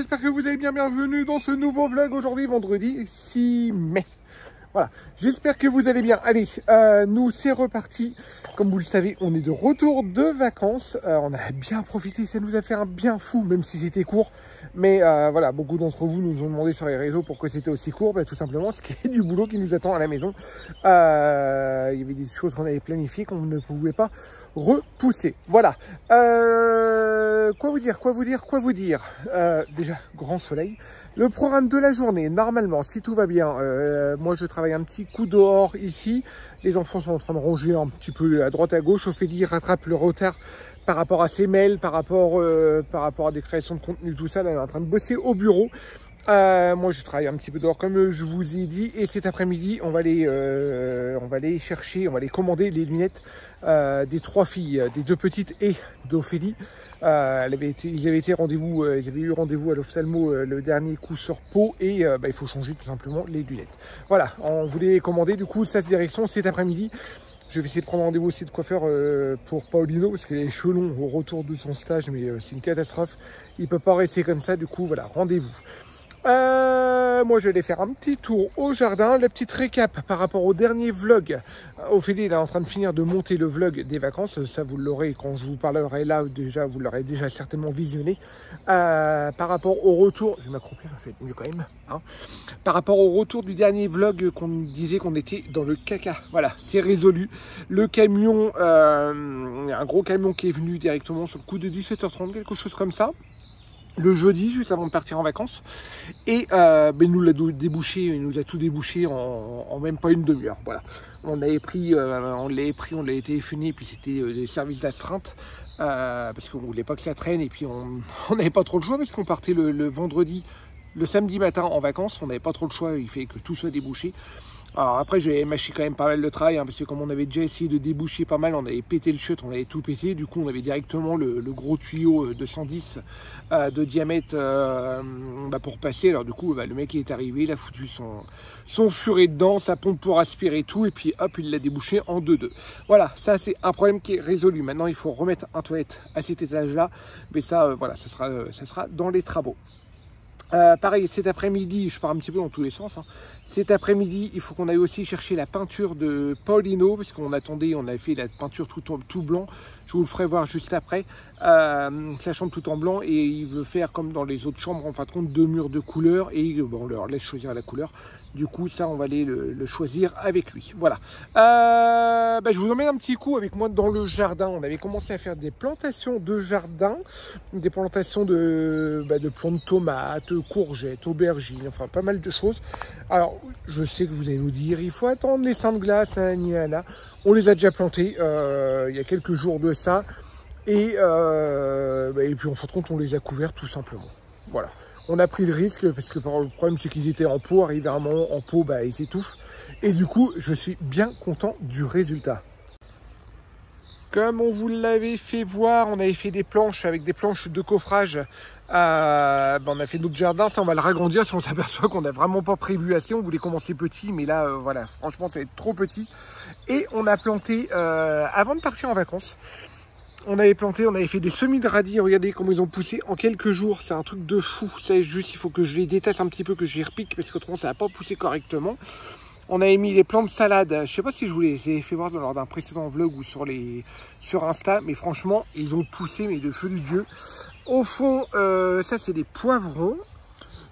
j'espère que vous allez bien. Bienvenue dans ce nouveau vlog aujourd'hui, vendredi 6 mai. Voilà, j'espère que vous allez bien. Allez, nous c'est reparti. Comme vous le savez, on est de retour de vacances. On a bien profité, ça nous a fait un bien fou, même si c'était court. Mais voilà, beaucoup d'entre vous nous ont demandé sur les réseaux pourquoi c'était aussi court. Tout simplement, ce qui est du boulot qui nous attend à la maison. Il y avait des choses qu'on avait planifiées qu'on ne pouvait pas repousser. Voilà. Quoi vous dire déjà, grand soleil. Le programme de la journée, normalement, si tout va bien, moi je travaille un petit coup dehors ici. Les enfants sont en train de ronger un petit peu à droite à gauche. Ophélie rattrape le retard par rapport à ses mails, par rapport à des créations de contenu, tout ça. Là, elle est en train de bosser au bureau. Moi je travaille un petit peu dehors comme je vous ai dit, et cet après-midi on va aller chercher, on va aller commander les lunettes des trois filles, des deux petites et d'Ophélie. Ils avaient eu rendez-vous à l'ophtalmo le dernier coup sur Pau, et il faut changer tout simplement les lunettes. Voilà, on voulait les commander, du coup ça c'est direction cet après-midi. Je vais essayer de prendre rendez-vous aussi de coiffeur pour Paulino, parce qu'il a les cheveux longs au retour de son stage, mais c'est une catastrophe. Il peut pas rester comme ça, du coup voilà, rendez-vous. Moi je vais aller faire un petit tour au jardin, la petite récap par rapport au dernier vlog. Ophélie est en train de finir de monter le vlog des vacances, ça vous l'aurez quand je vous parlerai là, déjà vous l'aurez déjà certainement visionné. Par rapport au retour, je vais m'accroupir, je vais être mieux quand même, hein. Par rapport au retour du dernier vlog qu'on disait qu'on était dans le caca, voilà, c'est résolu. Le camion, un gros camion qui est venu directement sur le coup de 17h30, quelque chose comme ça, le jeudi, juste avant de partir en vacances, et il nous a tout débouché en même pas une demi-heure. Voilà, on l'avait pris, on l'a été fini, puis c'était des services d'astreinte, parce qu'on voulait pas que ça traîne, et puis on n'avait pas trop le choix, parce qu'on partait le vendredi, le samedi matin en vacances, on n'avait pas trop le choix, il fallait que tout soit débouché. Alors après, j'ai mâché quand même pas mal de travail, hein, parce que comme on avait déjà essayé de déboucher pas mal, on avait pété le chute, on avait tout pété. Du coup, on avait directement le gros tuyau de 110 de diamètre pour passer. Alors du coup, le mec il est arrivé, il a foutu son furet dedans, sa pompe pour aspirer tout, et puis hop, il l'a débouché en 2-2. Voilà, ça c'est un problème qui est résolu. Maintenant, il faut remettre un toilette à cet étage-là, mais ça, voilà, ça sera dans les travaux. Pareil, cet après-midi, je pars un petit peu dans tous les sens, hein. Cet après-midi, il faut qu'on aille aussi chercher la peinture de Paulino, parce qu'on attendait, on avait fait la peinture tout blanc. Je vous le ferai voir juste après. Sa chambre tout en blanc, et il veut faire comme dans les autres chambres, en fin de compte, 2 murs de couleur, et on leur laisse choisir la couleur. Du coup, ça, on va aller le choisir avec lui. Voilà. Je vous emmène un petit coup avec moi dans le jardin. On avait commencé à faire des plantations de jardin, des plantations de plants de tomates, courgettes, aubergines, enfin pas mal de choses. Alors, je sais que vous allez nous dire, il faut attendre les seins de glace, là. On les a déjà plantés il y a quelques jours de ça. Et puis en fin de compte, on les a couverts tout simplement. Voilà. On a pris le risque parce que le problème c'est qu'ils étaient en pot, arrivé à un moment en pot, ils s'étouffent. Et du coup, je suis bien content du résultat. Comme on vous l'avait fait voir, on avait fait des planches avec des planches de coffrage. On a fait notre jardin, ça on va le ragrandir si on s'aperçoit qu'on n'a vraiment pas prévu assez. On voulait commencer petit, mais là, voilà, franchement, ça va être trop petit. Et on a planté, avant de partir en vacances, on avait fait des semis de radis. Regardez comment ils ont poussé en quelques jours. C'est un truc de fou. C'est juste, il faut que je les détache un petit peu, que je les repique, parce qu'autrement, ça n'a pas poussé correctement. On avait mis les plants de salade. Je ne sais pas si je vous les ai fait voir lors d'un précédent vlog ou sur Insta, mais franchement, ils ont poussé, mais de feu du Dieu. Au fond, ça, c'est des poivrons.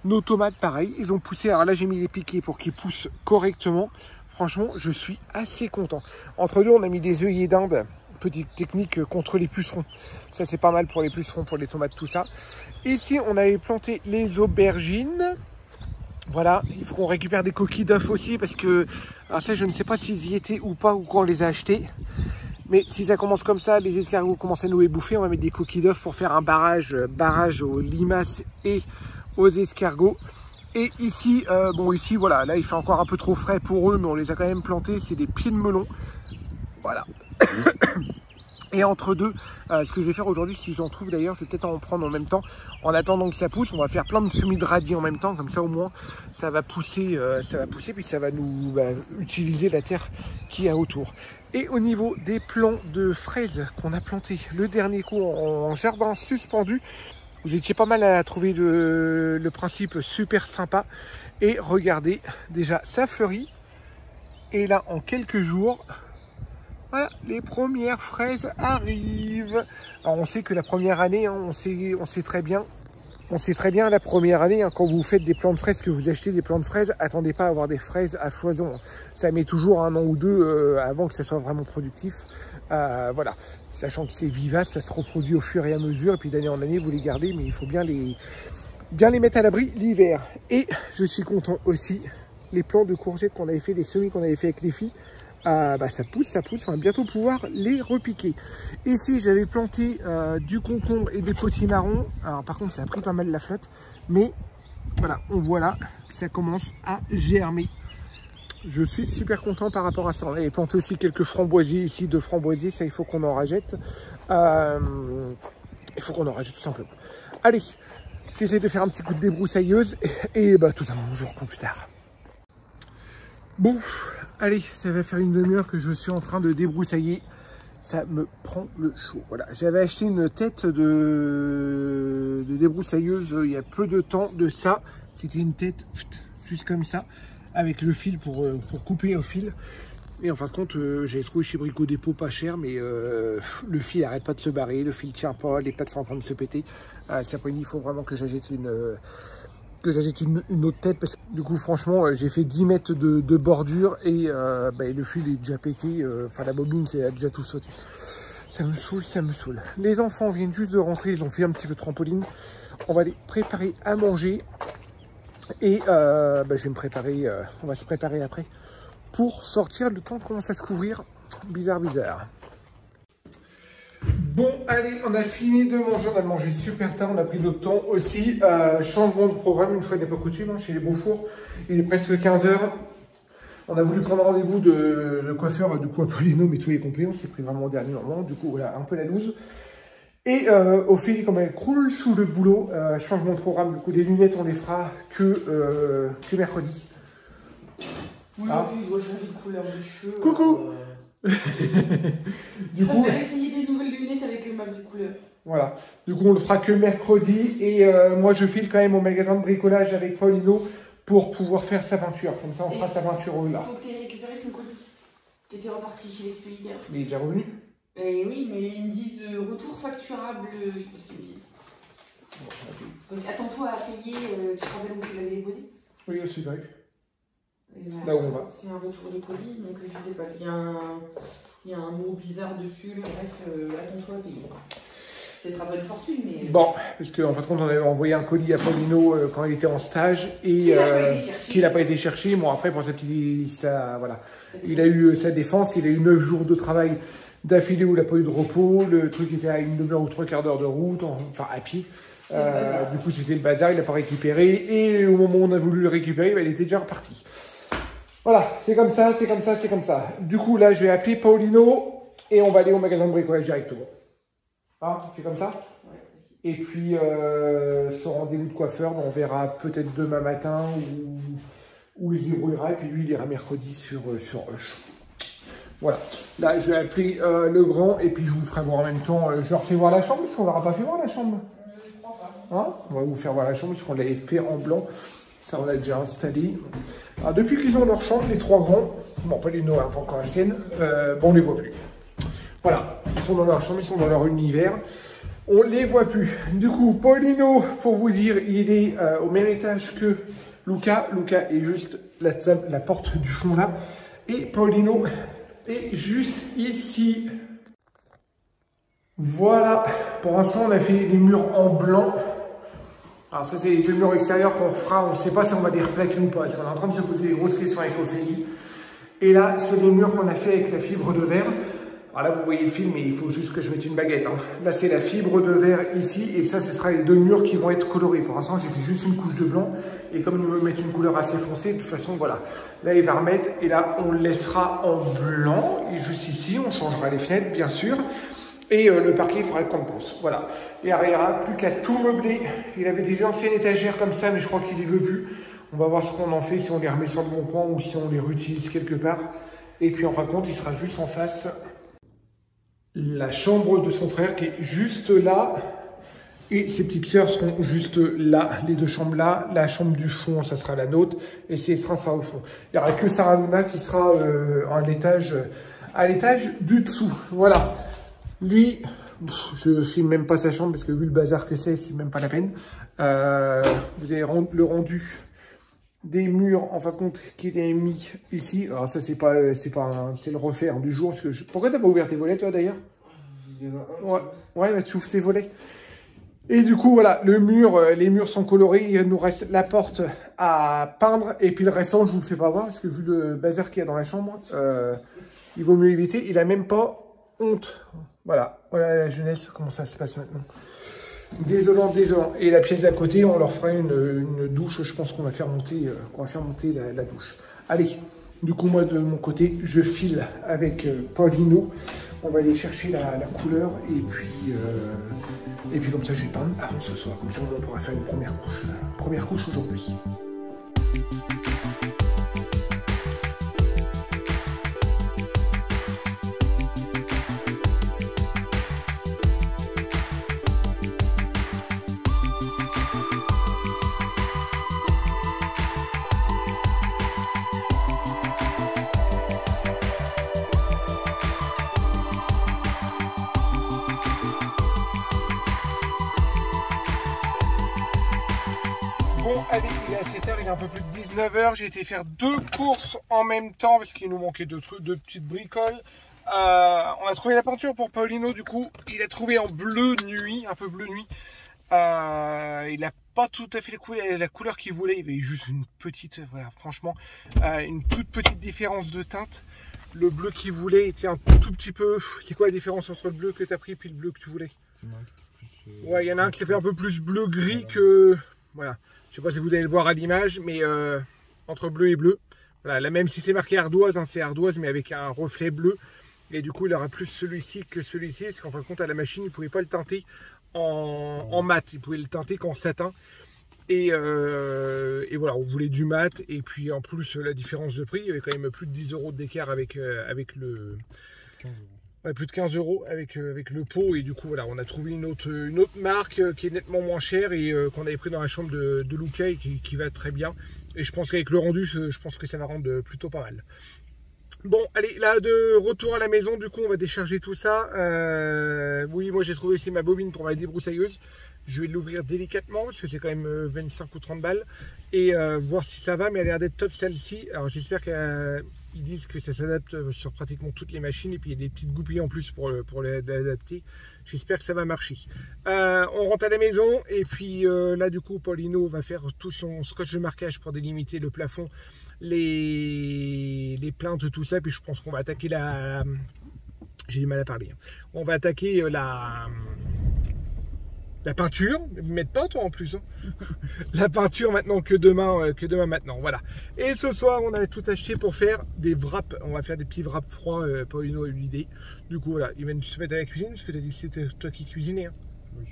Nos tomates, pareil, ils ont poussé. Alors là, j'ai mis les piquets pour qu'ils poussent correctement. Franchement, je suis assez content. Entre deux, on a mis des œillets d'Inde. Petite technique contre les pucerons. Ça, c'est pas mal pour les pucerons, pour les tomates, tout ça. Ici, on avait planté les aubergines. Voilà, il faut qu'on récupère des coquilles d'œufs aussi, parce que, alors ça, je ne sais pas s'ils y étaient ou pas, ou quand on les a achetés. Mais si ça commence comme ça, les escargots commencent à nous les bouffer, on va mettre des coquilles d'œufs pour faire un barrage aux limaces et aux escargots. Et ici, ici, voilà, là, il fait encore un peu trop frais pour eux, mais on les a quand même plantés. C'est des pieds de melon. Voilà. Et entre deux, ce que je vais faire aujourd'hui, si j'en trouve d'ailleurs, je vais peut-être en prendre en même temps. En attendant que ça pousse, on va faire plein de semis de radis en même temps. Comme ça, au moins, ça va pousser, puis ça va nous utiliser la terre qui y a autour. Et au niveau des plants de fraises qu'on a plantés le dernier coup en jardin suspendu, Vous étiez pas mal à trouver le principe super sympa. Et regardez, déjà ça fleurit. Et là, en quelques jours, voilà, les premières fraises arrivent. Alors on sait que la première année, hein, on sait très bien. On sait très bien la première année, hein, quand vous faites des plants de fraises, que vous achetez des plants de fraises, attendez pas à avoir des fraises à foison. Ça met toujours 1 an ou 2 avant que ça soit vraiment productif. Voilà, sachant que c'est vivace, ça se reproduit au fur et à mesure. Et puis d'année en année, vous les gardez, mais il faut bien les mettre à l'abri l'hiver. Et je suis content aussi, les plants de courgettes qu'on avait fait, les semis qu'on avait fait avec les filles, ça pousse, on va bientôt pouvoir les repiquer. Ici, j'avais planté du concombre et des potimarrons. Alors par contre, ça a pris pas mal la flotte, mais voilà, on voit là que ça commence à germer. Je suis super content par rapport à ça. On avait planté aussi quelques framboisiers ici, 2 framboisiers, ça il faut qu'on en rajette. Il faut qu'on en rajette tout simplement. Allez, j'essaie de faire un petit coup de débroussailleuse et tout un bon, je reprends plus tard. Bon, allez, ça va faire une demi-heure que je suis en train de débroussailler. Ça me prend le chaud. Voilà, j'avais acheté une tête de débroussailleuse il y a peu de temps de ça. C'était une tête juste comme ça, avec le fil pour couper au fil. Et en fin de compte, j'avais trouvé chez Brico Dépôt pas cher, mais le fil n'arrête pas de se barrer, le fil tient pas, les plates sont en train de se péter. Ça il faut vraiment que j'achète une autre tête, parce que du coup franchement j'ai fait 10 mètres de bordure et le fil est déjà pété, la bobine c'est déjà tout sauté. Ça me saoule. Les enfants viennent juste de rentrer, ils ont fait un petit peu de trampoline. On va les préparer à manger et je vais me préparer, on va se préparer après pour sortir. Le temps commence à se couvrir, bizarre. Bon, allez, on a fini de manger, on a mangé super tard, on a pris notre temps aussi. Changement de programme, une fois n'est pas coutume, hein, chez les Beaufours. Il est presque 15 h. On a voulu prendre rendez-vous de le coiffeur, du coup, Apollino, mais tout est complet. On s'est pris vraiment au dernier moment. Du coup, voilà, un peu la loose. Et Ophélie, comme elle croule sous le boulot, changement de programme. Du coup, les lunettes, on les fera que mercredi. Oui, en plus, je dois changer de couleur de cheveux. Coucou. Du coup, je vais essayer des nouvelles lunettes avec ma vraie couleur. Voilà. Du coup, on le fera que mercredi. Et moi, je file quand même au magasin de bricolage avec Paulino pour pouvoir faire sa peinture. Comme ça, on fera sa peinture là. Il faut que tu aies récupéré son colis. Tu étais reparti chez l'expéditeur. Mais il est déjà revenu. Oui, mais ils me disent retour facturable. Je sais pas ce qu'ils me disent. Bon, donc, attends-toi à payer. Tu te rappelles où tu l'avais déposé? Oui, c'est vrai. Voilà, là où on va. C'est un retour de colis, donc je sais pas, il y a un mot bizarre dessus, bref, attends-toi à payer. Ce sera pas une fortune, mais... Bon, parce qu'en fin de compte, on avait envoyé un colis à Paulino quand il était en stage et qu'il n'a pas été cherché. Bon, après, pour sa petite... voilà. Il a eu sa défense, il a eu 9 jours de travail d'affilée où il n'a pas eu de repos. Le truc était à une demi-heure ou 3/4 d'heure de route, enfin à pied. Du coup, c'était le bazar, il n'a pas récupéré. Et au moment où on a voulu le récupérer, il était déjà reparti. Voilà, c'est comme ça. Du coup, là, je vais appeler Paulino et on va aller au magasin de bricolage directement. Hein, tu fais comme ça? Ouais. Et puis, son rendez-vous de coiffeur, on verra peut-être demain matin où il se débrouillera. Et puis lui, il ira mercredi sur Hush. Voilà. Là, je vais appeler le grand et puis je vous ferai voir en même temps. Je leur fais voir la chambre, parce qu'on ne leur a pas fait voir la chambre. Je crois pas. Hein, on va vous faire voir la chambre, parce qu'on l'avait fait en blanc. Ça, on l'a déjà installé. Alors, depuis qu'ils ont leur chambre, les 3 grands, bon, pas les noirs, pas encore la sienne, on les voit plus. Voilà, ils sont dans leur chambre, ils sont dans leur univers. On les voit plus. Du coup, Paulino, pour vous dire, il est au même étage que Luca. Luca est juste la porte du fond là. Et Paulino est juste ici. Voilà. Pour l'instant, on a fait les murs en blanc. Alors ça, c'est les 2 murs extérieurs qu'on fera. On ne sait pas si on va les replaquer ou pas. Parce qu'on est en train de se poser des grosses questions avec Ophélie. Et là, c'est les murs qu'on a fait avec la fibre de verre. Alors là, vous voyez le film, mais il faut juste que je mette une baguette. Hein. Là, c'est la fibre de verre ici. Et ça, ce sera les 2 murs qui vont être colorés. Pour l'instant, j'ai fait juste une couche de blanc. Et comme il veut mettre une couleur assez foncée, de toute façon, voilà. Là, il va remettre. Et là, on le laissera en blanc. Et juste ici, on changera les fenêtres, bien sûr. Et le parquet, il faudra qu'on le pense. Voilà. Et il n'y aura plus qu'à tout meubler. Il avait des anciennes étagères comme ça, mais je crois qu'il les veut plus. On va voir ce qu'on en fait, si on les remet sur le bon coin ou si on les réutilise quelque part. Et puis, en fin de compte, il sera juste en face. La chambre de son frère qui est juste là. Et ses petites sœurs seront juste là, les deux chambres là. La chambre du fond, ça sera la nôtre. Et Célestin sera au fond. Il n'y aura que Sarah Luna qui sera à l'étage du dessous. Voilà. Lui, je filme même pas sa chambre parce que vu le bazar que c'est même pas la peine. Vous avez le rendu des murs, en fin de compte, qu'il est mis ici. Alors ça, c'est le reflet du jour. Parce que pourquoi t'as pas ouvert tes volets, toi, d'ailleurs? Ouais, bah, tu ouvres tes volets. Et du coup, voilà, les murs sont colorés. Il nous reste la porte à peindre. Et puis le restant, je vous le fais pas voir. Parce que vu le bazar qu'il y a dans la chambre, il vaut mieux éviter. Il a même pas honte. Voilà la jeunesse, comment ça se passe maintenant. Désolant. Et la pièce d'à côté, on leur fera une douche. Je pense qu'on va faire monter, la douche. Allez, du coup, moi, de mon côté, je file avec Paulino. On va aller chercher la couleur. Et puis comme ça, je vais peindre avant ce soir. Comme ça, on pourra faire une première couche aujourd'hui. Bon, allez, il est à 7h, il est un peu plus de 19h. J'ai été faire 2 courses en même temps parce qu'il nous manquait 2 petites bricoles. On a trouvé la peinture pour Paulino, du coup. Il a trouvé en bleu nuit, un peu bleu nuit. Il n'a pas tout à fait la couleur qu'il voulait. Il y avait juste une petite, voilà, franchement, une toute petite différence de teinte. Le bleu qu'il voulait était un tout petit peu... C'est quoi la différence entre le bleu que tu as pris et puis le bleu que tu voulais? Ouais, il y en a un qui fait un peu plus bleu-gris que... Voilà. Je sais pas si vous allez le voir à l'image, mais entre bleu et bleu. Voilà, là même si c'est marqué ardoise, hein, c'est ardoise, mais avec un reflet bleu. Et du coup, il aura plus celui-ci que celui-ci, parce qu'en fin de compte, à la machine, il ne pouvait pas le teinter en mat, il pouvait le teinter qu'en satin. Et voilà, on voulait du mat, et puis en plus, la différence de prix, il y avait quand même plus de 10 € d'écart avec le... 15 €. Ouais, plus de 15 € avec le pot, et du coup voilà, on a trouvé une autre marque qui est nettement moins chère et qu'on avait pris dans la chambre de Luca et qui va très bien. Et je pense qu'avec le rendu, je pense que ça va rendre plutôt pas mal. Bon, allez, là de retour à la maison, du coup on va décharger tout ça. Oui, moi j'ai trouvé aussi ma bobine pour ma débroussailleuse. Je vais l'ouvrir délicatement parce que c'est quand même 25 ou 30 balles et voir si ça va, mais elle a l'air d'être top celle-ci. Alors j'espère qu'ils disent que ça s'adapte sur pratiquement toutes les machines et puis il y a des petites goupilles en plus pour l'adapter. J'espère que ça va marcher. On rentre à la maison et puis là du coup Paulino va faire tout son scotch de marquage pour délimiter le plafond, les plaintes, tout ça. Puis je pense qu'on va attaquer j'ai du mal à parler. On va attaquer la peinture, ne me mette pas toi en plus, hein. La peinture maintenant que demain maintenant, voilà. Et ce soir, on a tout acheté pour faire des wraps. On va faire des petits wraps froids, Paulino a eu l'idée. Du coup, voilà, il va se mettre à la cuisine, parce que tu as dit que c'était toi qui cuisinais, hein. Oui.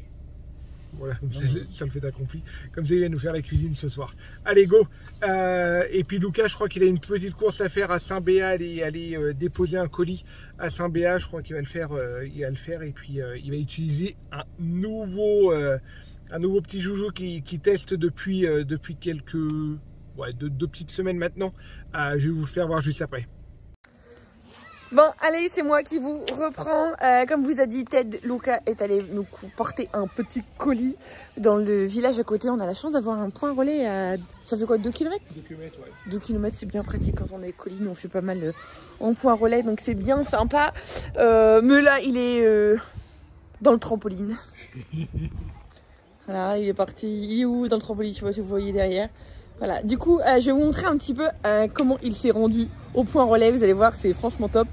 Voilà, comme ça le fait accompli. Comme ça, il va nous faire la cuisine ce soir. Allez, go. Et puis Lucas, je crois qu'il a une petite course à faire à Saint-Béat, aller déposer un colis à Saint-Béat. Je crois qu'il va le faire. Il va le faire et puis il va utiliser un nouveau petit joujou qui teste depuis quelques deux petites semaines maintenant. Je vais vous le faire voir juste après. Bon, allez, c'est moi qui vous reprends. Comme vous a dit Ted, Luca est allé nous porter un petit colis dans le village à côté. On a la chance d'avoir un point relais à... Ça fait quoi, 2 km? 2 km, ouais. 2 km, c'est bien pratique quand on a les colis. Nous, on fait pas mal en point relais, donc c'est bien sympa. Mais là, il est dans le trampoline. Voilà, il est parti. Il est où dans le trampoline? Je sais pas si vous voyez derrière. Voilà, du coup, je vais vous montrer un petit peu comment il s'est rendu au point relais. Vous allez voir, c'est franchement top.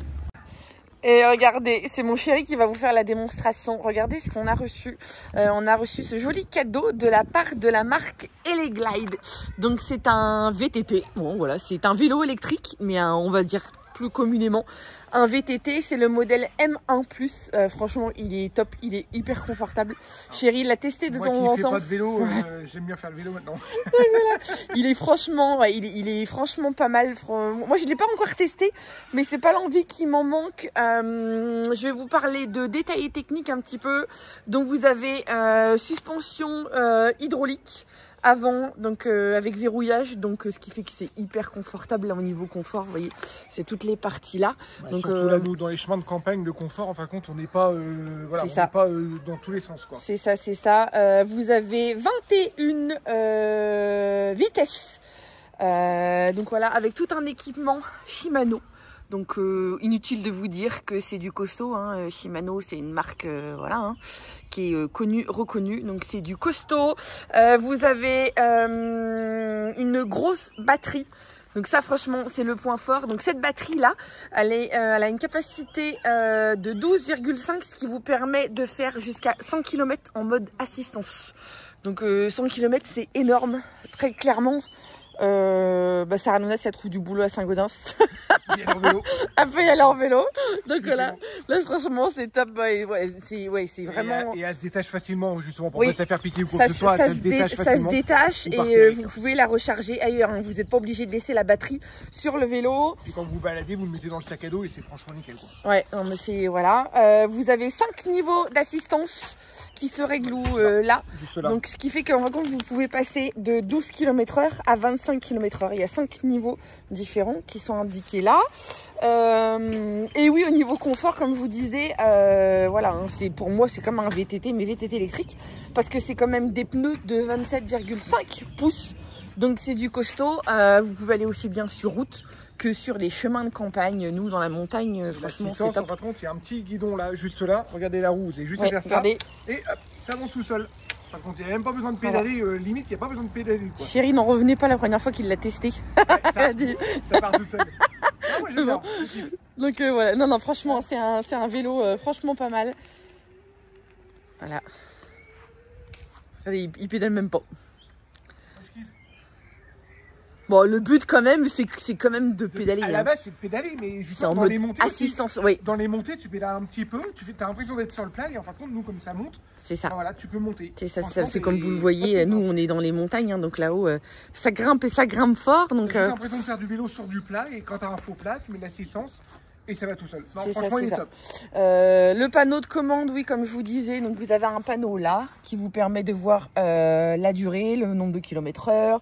Et regardez, c'est mon chéri qui va vous faire la démonstration. Regardez ce qu'on a reçu. On a reçu ce joli cadeau de la part de la marque Eleglide. Donc c'est un VTT. Bon voilà, c'est un vélo électrique, mais on va dire plus communément un VTT. C'est le modèle M1+. Franchement, il est top, il est hyper confortable. Chérie l'a testé de temps en temps. Moi qui fais pas de vélo, j'aime bien faire le vélo maintenant. Il est franchement, ouais, il est franchement pas mal. Moi, je l'ai pas encore testé, mais c'est pas l'envie qui m'en manque. Je vais vous parler de détails techniques un petit peu. Donc, vous avez suspension hydraulique avant, donc avec verrouillage, donc ce qui fait que c'est hyper confortable là, au niveau confort. Vous voyez, c'est toutes les parties là. Bah, donc surtout là, nous, dans les chemins de campagne, le confort, en fin de compte, on n'est pas, voilà, on n'est pas dans tous les sens, quoi. C'est ça, c'est ça. Vous avez 21 vitesses. Donc voilà, avec tout un équipement Shimano. Donc inutile de vous dire que c'est du costaud, hein. Shimano c'est une marque voilà, hein, qui est connue, reconnue, donc c'est du costaud. Vous avez une grosse batterie. Donc ça franchement c'est le point fort. Donc cette batterie là, elle a une capacité de 12,5, ce qui vous permet de faire jusqu'à 100 km en mode assistance. Donc 100 km c'est énorme, très clairement. Sarah Nouna, si elle trouve du boulot à Saint-Gaudens, elle peut y aller en vélo. Donc là franchement c'est top. Ouais, c'est vraiment. Et elle se détache facilement, justement, pour pas se faire piquer ou quoi que ce soit. Ça se détache et vous pouvez la recharger ailleurs. Hein. Vous n'êtes pas obligé de laisser la batterie sur le vélo. Et quand vous vous baladez, vous le mettez dans le sac à dos et c'est franchement nickel, quoi. Ouais, non, mais c'est voilà. Vous avez 5 niveaux d'assistance qui se règlent là. Donc ce qui fait qu'en fin de compte, vous pouvez passer de 12 km/h à 25 km/h. Il y a 5 niveaux différents qui sont indiqués là. Et oui, au niveau confort, comme je vous disais, voilà, hein, pour moi c'est comme un VTT, mais VTT électrique, parce que c'est quand même des pneus de 27,5 pouces. Donc c'est du costaud. Vous pouvez aller aussi bien sur route que sur les chemins de campagne. Nous, dans la montagne, franchement, c'est top. Par contre, il y a un petit guidon là, juste là. Regardez la roue, vous avez juste à faire ça. Et hop, ça avance tout seul. Par contre, il n'y a même pas besoin de pédaler. Limite, il n'y a pas besoin de pédaler, quoi. Chérie n'en revenait pas la première fois qu'il l'a testé. Ouais, ça part tout seul. Ah, moi, j'aime bien. Donc voilà, non, franchement, c'est un vélo franchement pas mal. Voilà. Regardez, il pédale même pas. Bon, le but quand même, c'est quand même de pédaler. À la base, c'est de pédaler, mais justement, dans les montées assistance, aussi, oui. Dans les montées, tu pédales un petit peu, tu as l'impression d'être sur le plat, et en fin de compte, nous, comme ça monte, c'est ça. Voilà, tu peux monter. C'est ça, c'est comme vous le voyez, nous, on est dans les montagnes, hein, donc là-haut, ça grimpe et ça grimpe fort. Donc, as l'impression de faire du vélo sur du plat, et quand tu as un faux plat, tu mets de l'assistance. Et ça va tout seul. Non, franchement, il est top. Le panneau de commande, oui, comme je vous disais, donc vous avez un panneau là qui vous permet de voir la durée, le nombre de kilomètres/heure.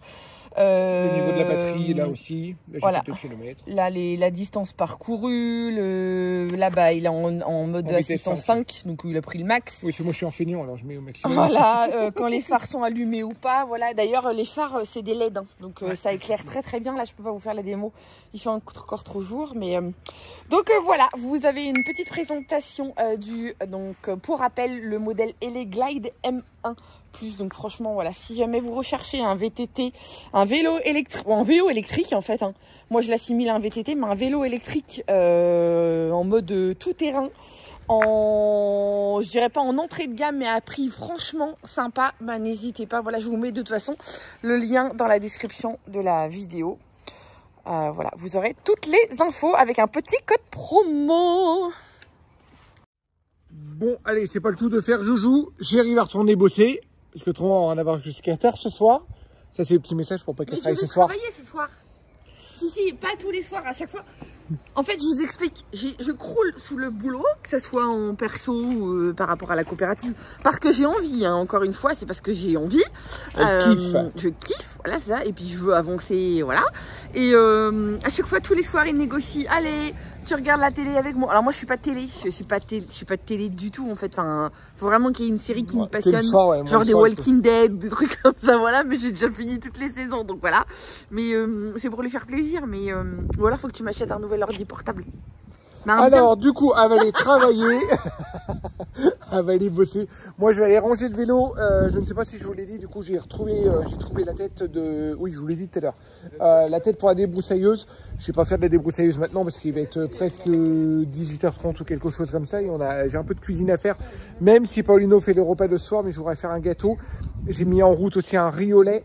Le niveau de la batterie, là aussi, là, voilà. 2 km. Là, la distance parcourue, là-bas, il est en mode assistance 5, donc il a pris le max. Oui, c'est moi, je suis en feignant, alors je mets au maximum. Voilà, quand les phares sont allumés ou pas, voilà. D'ailleurs, les phares, c'est des LED, hein, donc ça éclaire très très bien. Là, je peux pas vous faire la démo, il fait encore trop jour, mais donc voilà, vous avez une petite présentation donc pour rappel, le modèle Eleglide M1+. Donc franchement, voilà, si jamais vous recherchez un VTT, un vélo électrique, ou un vélo électrique en fait, hein. Moi je l'assimile à un VTT, mais un vélo électrique en mode tout-terrain, je dirais pas en entrée de gamme, mais à prix franchement sympa, bah n'hésitez pas. Voilà, je vous mets de toute façon le lien dans la description de la vidéo. Voilà, vous aurez toutes les infos avec un petit code promo. Bon, allez, c'est pas le tout de faire joujou. J'arrive à retourner bosser. Parce que autrement, on va en avoir jusqu'à tard ce soir. Ça, c'est le petit message pour pas qu'elle travaille ce soir. Mais je veux travailler ce soir. Si, pas tous les soirs, à chaque fois. En fait, je vous explique. Je croule sous le boulot, que ce soit en perso ou par rapport à la coopérative. Parce que j'ai envie, hein. Encore une fois, c'est parce que j'ai envie. Je kiffe, voilà, c'est ça. Et puis, je veux avancer, voilà. Et à chaque fois, tous les soirs, ils négocient. Allez, tu regardes la télé avec moi. Alors moi, je suis pas télé. Je suis pas de télé du tout, en fait. Enfin, faut vraiment qu'il y ait une série qui me passionne. Soir, genre des Walking Dead, des trucs comme ça, voilà. Mais j'ai déjà fini toutes les saisons, donc voilà. Mais c'est pour lui faire plaisir. Mais ou alors, faut que tu m'achètes un nouvel ordi portable. Alors du coup, elle va aller travailler. Elle va aller bosser. Moi, je vais aller ranger le vélo. Je ne sais pas si je vous l'ai dit. Du coup, j'ai trouvé la tête de... Oui, je vous l'ai dit tout à l'heure. La tête pour la débroussailleuse. Je ne vais pas faire de la débroussailleuse maintenant parce qu'il va être presque 18h30 ou quelque chose comme ça. Et j'ai un peu de cuisine à faire. Même si Paulino fait le repas de ce soir, mais je voudrais faire un gâteau. J'ai mis en route aussi un riz au lait.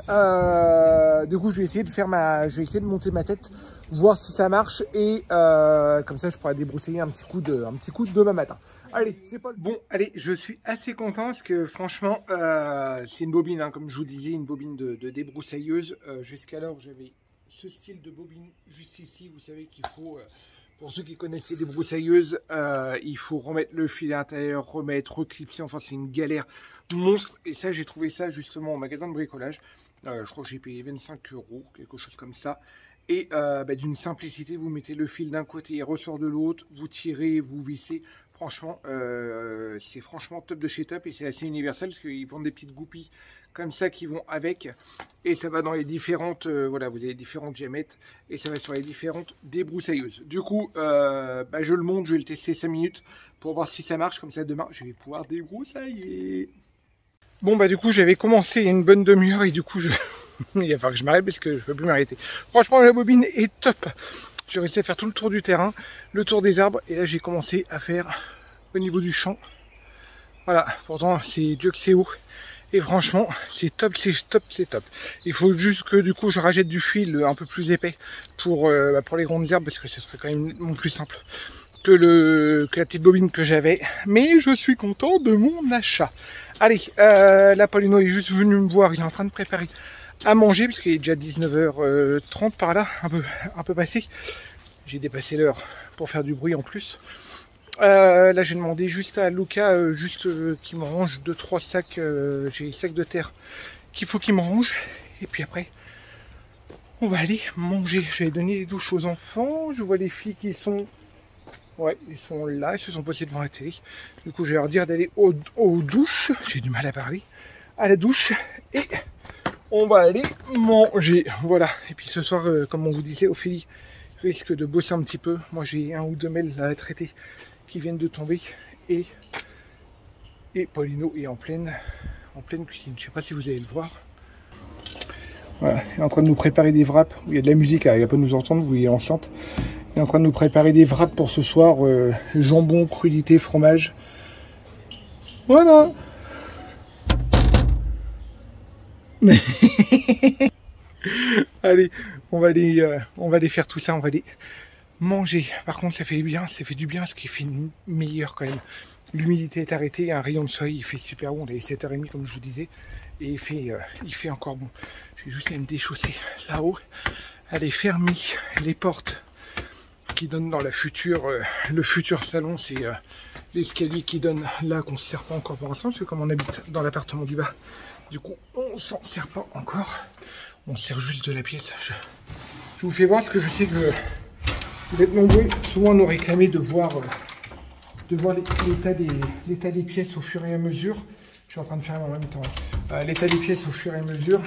Du coup, je vais essayer de monter ma tête, voir si ça marche et comme ça, je pourrai débroussailler un petit coup de demain matin. Allez, c'est pas bon. Allez, je suis assez content parce que franchement, c'est une bobine, hein, comme je vous disais, une bobine de débroussailleuse. Jusqu'alors, j'avais ce style de bobine juste ici. Vous savez qu'il faut, pour ceux qui connaissent les débroussailleuses, il faut remettre le fil à l'intérieur, reclipser. Enfin, c'est une galère monstre. Et ça, j'ai trouvé ça justement au magasin de bricolage. Je crois que j'ai payé 25 €, quelque chose comme ça. Et d'une simplicité, vous mettez le fil d'un côté, il ressort de l'autre, vous tirez, vous vissez. Franchement, c'est franchement top de chez top et c'est assez universel parce qu'ils vendent des petites goupilles comme ça qui vont avec. Et ça va dans les différentes, voilà, vous avez les différentes diamètres et ça va sur les différentes débroussailleuses. Du coup, je le monte, je vais le tester 5 minutes pour voir si ça marche. Comme ça, demain, je vais pouvoir débroussailler. Bon, du coup, j'avais commencé il y a une bonne demi-heure et du coup, il va falloir que je m'arrête parce que je ne peux plus m'arrêter. Franchement, la bobine est top. J'ai réussi à faire tout le tour du terrain, le tour des arbres. Et là, j'ai commencé à faire au niveau du champ. Voilà, pourtant, c'est Dieu que c'est haut. Et franchement, c'est top, c'est top, c'est top. Il faut juste que du coup, je rachète du fil un peu plus épais pour les grandes herbes parce que ce serait quand même plus simple que la petite bobine que j'avais. Mais je suis content de mon achat. Allez, là, Paulino est juste venu me voir. Il est en train de préparer à manger puisqu'il est déjà 19h30 par là, un peu passé. J'ai dépassé l'heure pour faire du bruit en plus. Là j'ai demandé juste à Luca qu'il me range 2-3 sacs, j'ai les sacs de terre qu'il faut qu'il me range. Et puis après on va aller manger. J'avais donné les douches aux enfants. Je vois les filles qui sont... Ouais, ils sont là, ils se sont posés devant la télé. Du coup je vais leur dire d'aller aux douches. J'ai du mal à parler. À la douche. Et on va aller manger. Voilà. Et puis ce soir, comme on vous disait, Ophélie risque de bosser un petit peu. Moi j'ai 1 ou 2 mails à traiter qui viennent de tomber. Et Paulino est en pleine cuisine. Je sais pas si vous allez le voir. Voilà, il est en train de nous préparer des wraps. Il y a de la musique, il va pas nous entendre, vous voyez enceinte. Il est en train de nous préparer des wraps pour ce soir. Jambon, crudité, fromage. Voilà. Allez, on va aller faire tout ça, on va aller manger. Par contre, ça fait du bien parce qu'il fait meilleur quand même. L'humidité est arrêtée, un rayon de soleil, il fait super bon. On est 7h30 comme je vous disais, et il fait encore bon. Je vais juste aller me déchausser là-haut. Aller fermer les portes qui donnent dans le futur salon. C'est l'escalier qui donne là qu'on ne se sert pas encore pour l'instant, parce que comme on habite dans l'appartement du bas, du coup on s'en sert pas encore. On sert juste de la pièce. Je vous fais voir, parce que je sais que vous êtes nombreux souvent à nous réclamer de voir l'état des pièces au fur et à mesure. Je suis en train de faire en même temps l'état des pièces au fur et à mesure.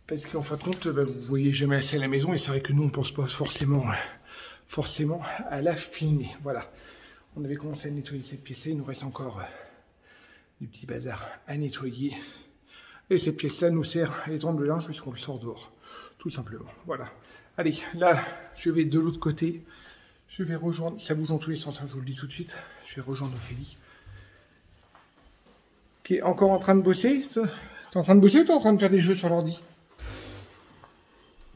Parce qu'en fin de compte, vous voyez jamais assez à la maison. Et c'est vrai que nous, on ne pense pas forcément à la filmer. Voilà. On avait commencé à nettoyer cette pièce-là. Il nous reste encore du petit bazar à nettoyer. Et cette pièce-là nous sert à étendre le linge puisqu'on le sort dehors. Tout simplement. Voilà. Allez, là, je vais de l'autre côté. Je vais rejoindre... Ça bouge dans tous les sens, hein, je vous le dis tout de suite. Je vais rejoindre Ophélie. Qui est encore en train de bosser. T'es en train de bosser ou t'es en train de faire des jeux sur l'ordi?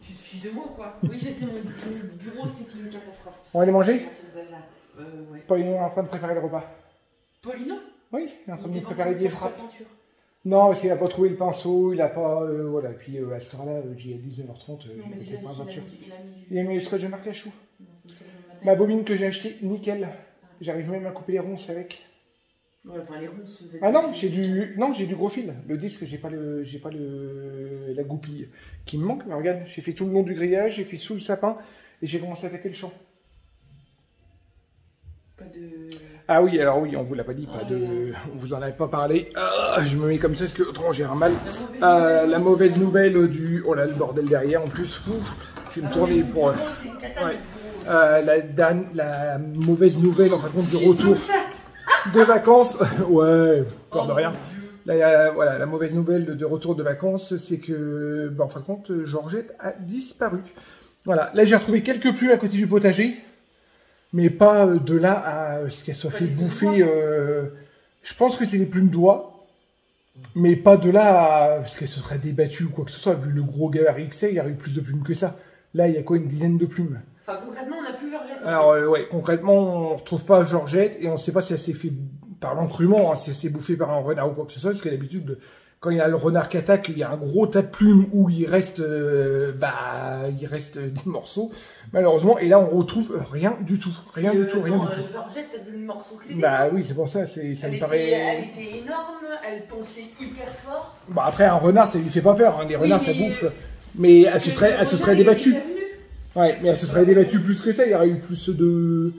Tu te fiches de moi ou quoi? Oui, c'est mon bureau, c'est une catastrophe. On va aller manger? Ouais. Paulino est en train de préparer le repas. Paulino? Oui, il est en train de nous préparer des frappes. Non, parce qu'il n'a pas trouvé le pinceau, il n'a pas... voilà, puis à cette heure-là, j'y ai 19h30, j'ai pas la voiture. Il a mis le scotch de marque à chou. Ma bobine que j'ai achetée, nickel. J'arrive même à couper les ronces avec. Ouais, enfin les ronces... Ah non, j'ai du gros fil. Le disque, j'ai pas la goupille qui me manque. Mais regarde, j'ai fait tout le long du grillage, j'ai fait sous le sapin et j'ai commencé à attaquer le champ. Pas de... Ah oui, alors oui, on vous l'a pas dit, on vous en avait pas parlé. Je me mets comme ça parce que autrement j'ai un mal. La mauvaise nouvelle du... Oh là, le bordel derrière en plus. Je vais me tourner pour... la mauvaise nouvelle, en fin de compte, du retour de vacances. Ouais, encore de rien. Voilà, la mauvaise nouvelle de retour de vacances, c'est que, en fin de compte, Georgette a disparu. Voilà, là j'ai retrouvé quelques plumes à côté du potager. Mais pas de là à ce qu'elle soit fait bouffer. Je pense que c'est des plumes d'oie. Mais pas de là parce qu'elle se serait débattue ou quoi que ce soit. Vu le gros gabarit que c'est, il y aurait eu plus de plumes que ça. Là, il y a quoi, une dizaine de plumes. Enfin, concrètement, on n'a plus Georgette. Alors, ouais, concrètement, on ne retrouve pas Georgette et on ne sait pas si elle s'est fait par l'encrument, hein, si elle s'est bouffée par un renard ou quoi que ce soit, parce que d'habitude, quand il y a le renard qui attaque, il y a un gros tas de plumes où il reste des morceaux, malheureusement. Et là, on retrouve rien du tout. Rien du tout. Georgette, t'as vu le morceau que c'était? Bah oui, c'est pour ça, ça me paraît... Elle était énorme, elle pensait hyper fort. Bah après, un renard, ça lui fait pas peur, hein. Les renards, ça bouffe. Mais elle se serait débattue. Ouais, mais elle se serait débattue plus que ça, il y aurait eu plus de...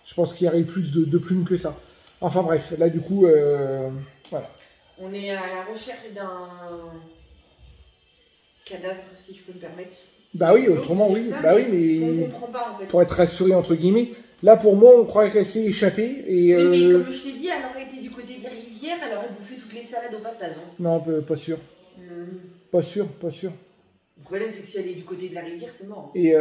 Je pense qu'il y aurait eu plus de plumes que ça. Enfin bref, là du coup, voilà. On est à la recherche d'un cadavre, si je peux me permettre. Bah oui, autrement oui. Bah oui, mais on comprend pas en fait. Pour être rassuré entre guillemets, là pour moi on croit qu'elle s'est échappée et. Oui, mais comme je t'ai dit, elle aurait été du côté des rivières, elle aurait bouffé toutes les salades au passage. Hein. Non, pas sûr. Pas sûr. Le problème c'est que si elle est du côté de la rivière, c'est mort. Et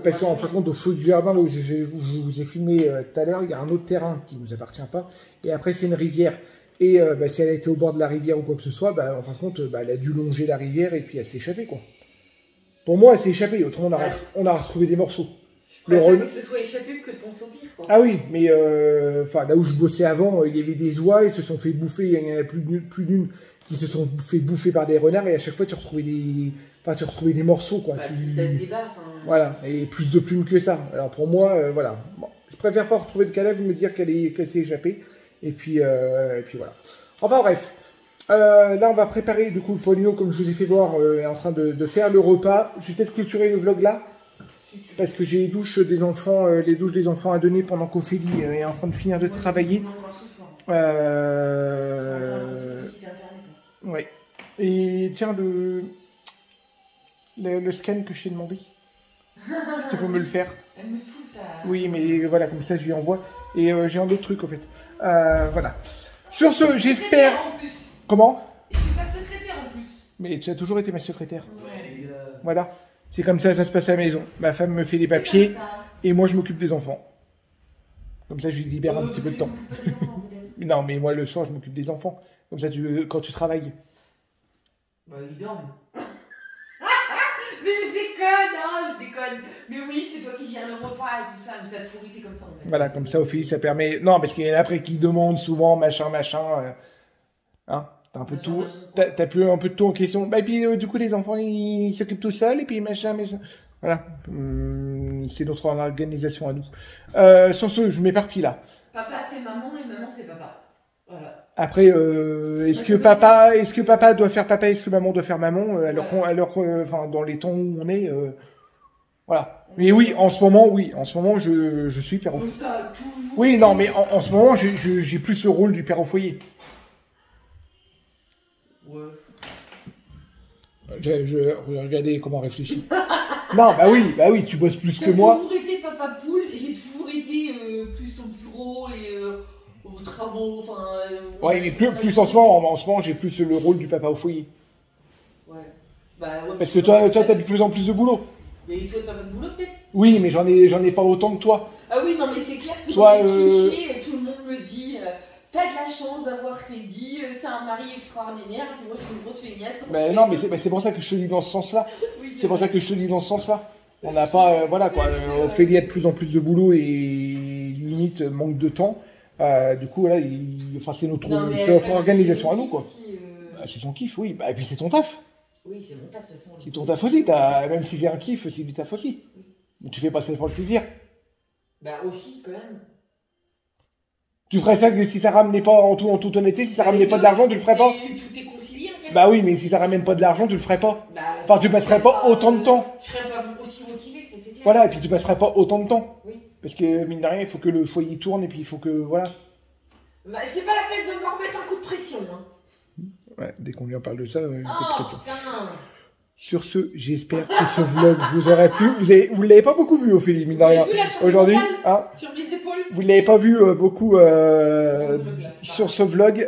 parce qu'en fin de compte, au feu du jardin, là où je vous ai filmé tout à l'heure, il y a un autre terrain qui ne nous appartient pas. Et après c'est une rivière. Et si elle a été au bord de la rivière ou quoi que ce soit, en fin de compte, elle a dû longer la rivière et puis elle s'est échappée, quoi. Pour moi, elle s'est échappée. Autrement, on a retrouvé des morceaux. Je préfère que ce soit échappé que de penser au pire, quoi. Ah oui, mais là où je bossais avant, il y avait des oies, ils se sont fait bouffer. Il y en a plus d'une qui se sont fait bouffer par des renards et à chaque fois, tu retrouvais des morceaux, quoi. Bah, ça se débat, Voilà, et plus de plumes que ça. Alors pour moi, voilà. Bon, je préfère pas retrouver le cadavre et me dire qu'elle s'est échappée. Et puis voilà. Enfin bref. Là, on va préparer, du coup, Paulino, comme je vous ai fait voir, est en train de faire le repas. Je vais peut-être clôturer le vlog là. Parce que j'ai les douches des enfants à donner pendant qu'Ophélie est en train de finir de travailler. Ouais. Et tiens, le scan que je t'ai demandé. Si tu peux me le faire. Elle me saoule, Oui, mais voilà, comme ça, je lui envoie. Et j'ai un autre truc, en fait. Voilà. Sur ce, j'espère... Comment? Et tu es ta secrétaire en plus. Mais tu as toujours été ma secrétaire. Ouais, les gars. Voilà. C'est comme ça se passe à la maison. Ma femme me fait les papiers et moi, je m'occupe des enfants. Comme ça, je lui libère un petit peu de temps. Non, mais moi, le soir, je m'occupe des enfants. Comme ça, quand tu travailles. Bah, ils dorment. Mais je déconne, hein, je déconne. Mais oui, c'est toi qui gères le repas et tout ça. Mais ça a toujours été comme ça, en fait. Voilà, comme ça, Ophélie, ça permet... Non, parce qu'il y en a après qui demandent souvent, machin. Hein, t'as un peu de tout. T'as plus un peu de tout en question. Bah, et puis, du coup, les enfants, ils s'occupent tout seuls. Et puis, machin. Voilà. C'est notre organisation à nous. Sur ce, je m'éparpille là. Papa fait maman et maman fait papa. Voilà. Après, est-ce que papa doit faire papa, est-ce que maman doit faire maman, enfin, dans les temps où on est, voilà. Mais oui, en ce moment, je suis père au foyer. Oui, non, mais en ce moment, j'ai plus ce rôle du père au foyer. Ouais. Regardez comment réfléchir. Non, bah oui, tu bosses plus que moi. J'ai toujours été papa poule, j'ai toujours été plus au bureau et aux travaux, enfin... ouais, mais plus en ce moment, j'ai plus le rôle du papa au foyer. Ouais. Bah ouais. Parce que toi, t'as de plus en plus de boulot. Mais toi, t'as pas de boulot peut-être? Oui, mais j'en ai pas autant que toi. Ah oui, non, mais c'est clair que toi, dans les clichés, tout le monde me dit... T'as de la chance d'avoir Teddy, c'est un mari extraordinaire, et puis moi je suis une grosse feignasse. Mais non, mais c'est pour ça que je te dis dans ce sens-là. Oui, c'est pour ça que je te dis dans ce sens-là. On n'a pas, voilà quoi, Ophélie a de plus en plus de boulot et limite manque de temps. Du coup, voilà, c'est notre organisation à nous, quoi. C'est son kiff, oui. Bah, et puis c'est ton taf. Oui, c'est mon taf, de toute façon. C'est ton taf aussi, même si c'est un kiff, c'est du taf aussi. Oui. Mais tu fais pas ça pour le plaisir. Bah, aussi, quand même. Tu ferais ça que si ça ramenait pas, en toute honnêteté, si ça ramenait pas de l'argent, tu le ferais pas? Tout est concilié, en fait. Bah oui, mais si ça ramène pas de l'argent, tu le ferais pas. Bah, enfin, tu passerais pas autant de temps. Je serais pas aussi motivé, c'est clair. Voilà, et puis tu passerais pas autant de temps. Oui. Parce que, mine de rien, il faut que le foyer tourne, et puis il faut que, voilà. Bah, c'est pas la peine de me remettre un coup de pression, hein. Ouais, dès qu'on lui en parle de ça, un coup de pression. Putain. Sur ce, j'espère que ce vlog vous aura plu. Vous l'avez pas beaucoup vu, Ophélie, mine de rien. Aujourd'hui, hein, sur mes épaules. Vous l'avez pas vu beaucoup sur ce vlog.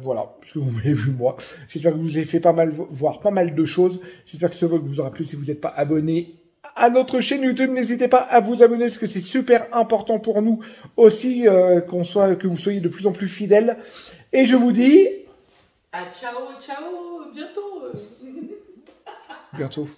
Voilà, parce que vous m'avez vu moi. J'espère que vous avez fait voir pas mal de choses. J'espère que ce vlog vous aura plu. Si vous n'êtes pas abonné à notre chaîne YouTube, n'hésitez pas à vous abonner, parce que c'est super important pour nous aussi que vous soyez de plus en plus fidèles. Et je vous dis Ah, ciao, ciao, bientôt. Bientôt.